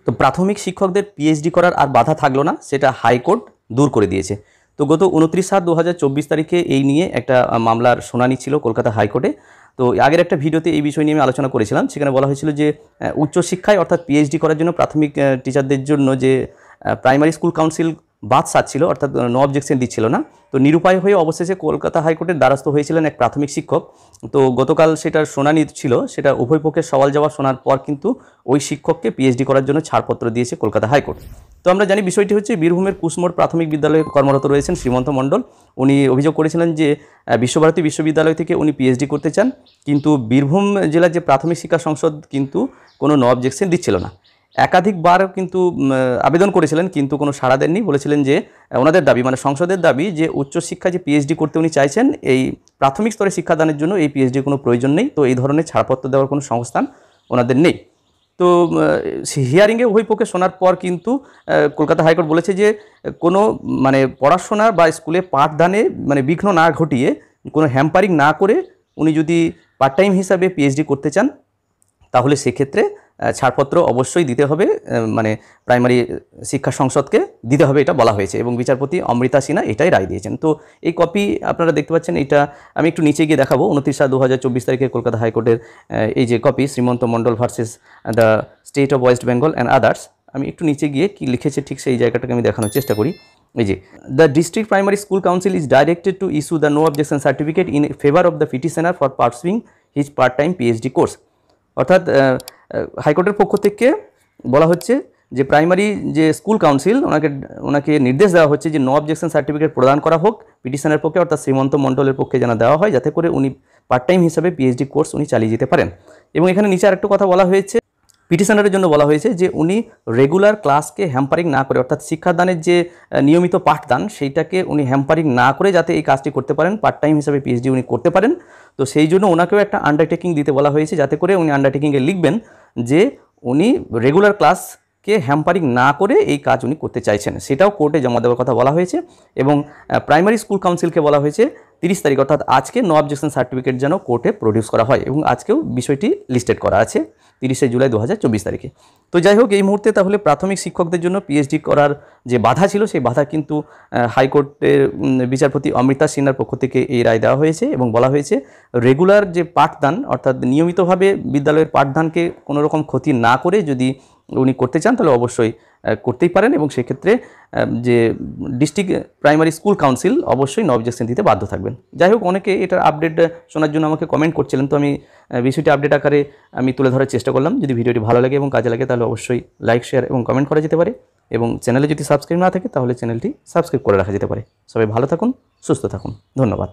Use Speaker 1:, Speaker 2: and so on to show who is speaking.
Speaker 1: তো প্রাথমিক শিক্ষকদের পিএইচডি করার আর বাধা থাকলো না, সেটা হাইকোর্ট দূর করে দিয়েছে। তো গত 29/7/2024 তারিখে এই নিয়ে একটা মামলার শুনানি ছিল কলকাতা হাইকোর্টে। তো আগের একটা ভিডিওতে এই বিষয় নিয়ে আমি আলোচনা করেছিলাম। সেখানে বলা হয়েছিল যে উচ্চশিক্ষায় অর্থাৎ পিএইচডি করার জন্য প্রাথমিক টিচারদের জন্য যে প্রাইমারি স্কুল কাউন্সিল বাদ সাধছিল, অর্থাৎ নো অবজেকশন দিচ্ছিল না। তো নিরুপায় হয়ে অবশেষে কলকাতা হাইকোর্টের দ্বারস্থ হয়েছিলেন এক প্রাথমিক শিক্ষক। তো গতকাল সেটার শুনানি ছিল, সেটা উভয় পক্ষের সওয়াল জবাব শোনার পর কিন্তু ওই শিক্ষককে পিএইচডি করার জন্য ছাড়পত্র দিয়েছে কলকাতা হাইকোর্ট। তো আমরা জানি বিষয়টি হচ্ছে বীরভূমের কুসমোড় প্রাথমিক বিদ্যালয়ে কর্মরত রয়েছেন শ্রীমন্ত মণ্ডল। উনি অভিযোগ করেছিলেন যে বিশ্বভারতী বিশ্ববিদ্যালয় থেকে উনি পিএইচডি করতে চান, কিন্তু বীরভূম জেলার যে প্রাথমিক শিক্ষা সংসদ কিন্তু কোনো নো অবজেকশন দিচ্ছিল না। একাধিকবার কিন্তু আবেদন করেছিলেন, কিন্তু কোনো সাড়া দেননি। বলেছিলেন যে ওনাদের দাবি, মানে সংসদের দাবি, যে উচ্চশিক্ষা যে পিএইচডি করতে উনি চাইছেন, এই প্রাথমিক স্তরে শিক্ষাদানের জন্য এই পিএইচডির কোনো প্রয়োজন নেই। তো এই ধরনের ছাড়পত্র দেওয়ার কোনো সংস্থান ওনাদের নেই। তো হিয়ারিংয়ে উভয় পক্ষে শোনার পর কিন্তু কলকাতা হাইকোর্ট বলেছে যে কোনো মানে পড়াশোনা বা স্কুলে পাঠদানে মানে বিঘ্ন না ঘটিয়ে, কোনো হ্যাম্পারিং না করে উনি যদি পার্ট টাইম হিসাবে পিএইচডি করতে চান, তাহলে সেক্ষেত্রে ছাড়পত্র অবশ্যই দিতে হবে, মানে প্রাইমারি শিক্ষা সংসদকে দিতে হবে, এটা বলা হয়েছে। এবং বিচারপতি অমৃতা সিনহা এটাই রায় দিয়েছেন। তো এই কপি আপনারা দেখতে পাচ্ছেন, এটা আমি একটু নিচে গিয়ে দেখাবো। 29/7/2024 তারিখে কলকাতা হাইকোর্টের এই যে copy, Shrimanta Mondal versus the state of West Bengal and others. আমি একটু নিচে গিয়ে কি লিখেছে ঠিক সেই জায়গাটাকে আমি দেখানোর চেষ্টা করি। এই যে, the district primary school council is directed to issue the no objection certificate in favour of the petitioner for pursuing his part time PhD course. অর্থাৎ হাইকোর্টের পক্ষ থেকে বলা হচ্ছে যে প্রাইমারি যে স্কুল কাউন্সিল ওনাকে নির্দেশ দেওয়া হচ্ছে যে নো অবজেকশন সার্টিফিকেট প্রদান করা হোক পিটিশনের পক্ষে, অর্থাৎ শ্রীমন্ত মণ্ডলের পক্ষে যেন দেওয়া হয়, যাতে করে উনি পার্ট টাইম হিসাবে পিএইচডি কোর্স উনি চালিয়ে যেতে পারেন। এবং এখানে নিচে আরেকটু কথা বলা হয়েছে, পিটিশনারের জন্য বলা হয়েছে যে উনি রেগুলার ক্লাসকে হ্যাম্পারিং না করে, অর্থাৎ শিক্ষাদানের যে নিয়মিত পাঠদান সেইটাকে উনি হ্যাম্পারিং না করে যাতে এই কাজটি করতে পারেন, পার্ট টাইম হিসাবে পিএইচডি উনি করতে পারেন। তো সেই জন্য ওনাকেও একটা আন্ডারটেকিং দিতে বলা হয়েছে, যাতে করে উনি আন্ডারটেকিংয়ে লিখবেন যে উনি রেগুলার ক্লাসকে হ্যাম্পারিং না করে এই কাজ উনি করতে চাইছেন। সেটাও কোর্টে জমা দেওয়ার কথা বলা হয়েছে। এবং প্রাইমারি স্কুল কাউন্সিলকে বলা হয়েছে 30 তারিখ, অর্থাৎ আজকে নো অবজেকশন সার্টিফিকেট যেন কোর্টে প্রডিউস করা হয়। এবং আজকেও বিষয়টি লিস্টেড করা আছে 30শে জুলাই 2024 তারিখে। তো যাই হোক, এই মুহূর্তে তাহলে প্রাথমিক শিক্ষকদের জন্য পিএইচডি করার যে বাধা ছিল, সেই বাধা কিন্তু হাইকোর্টের বিচারপতি অমৃতা সিনহার পক্ষ থেকে এই রায় দেওয়া হয়েছে। এবং বলা হয়েছে রেগুলার যে পাঠদান, অর্থাৎ নিয়মিতভাবে বিদ্যালয়ের পাঠদানকে কোনো রকম ক্ষতি না করে যদি উনি করতে চান, তাহলে অবশ্যই করতেই পারেন। এবং সেক্ষেত্রে যে ডিস্ট্রিক্ট প্রাইমারি স্কুল কাউন্সিল অবশ্যই নো অবজেকশন দিতে বাধ্য থাকবেন। যাই হোক, অনেকে এটার আপডেট শোনার জন্য আমাকে কমেন্ট করছিলেন, তো আমি বিষয়টি আপডেট আকারে আমি তুলে ধরার চেষ্টা করলাম। যদি ভিডিওটি ভালো লাগে এবং কাজে লাগে, তাহলে অবশ্যই লাইক, শেয়ার এবং কমেন্ট করা যেতে পারে। এবং চ্যানেলে যদি সাবস্ক্রাইব না থাকে, তাহলে চ্যানেলটি সাবস্ক্রাইব করে রাখা যেতে পারে। সবাই ভালো থাকুন, সুস্থ থাকুন, ধন্যবাদ।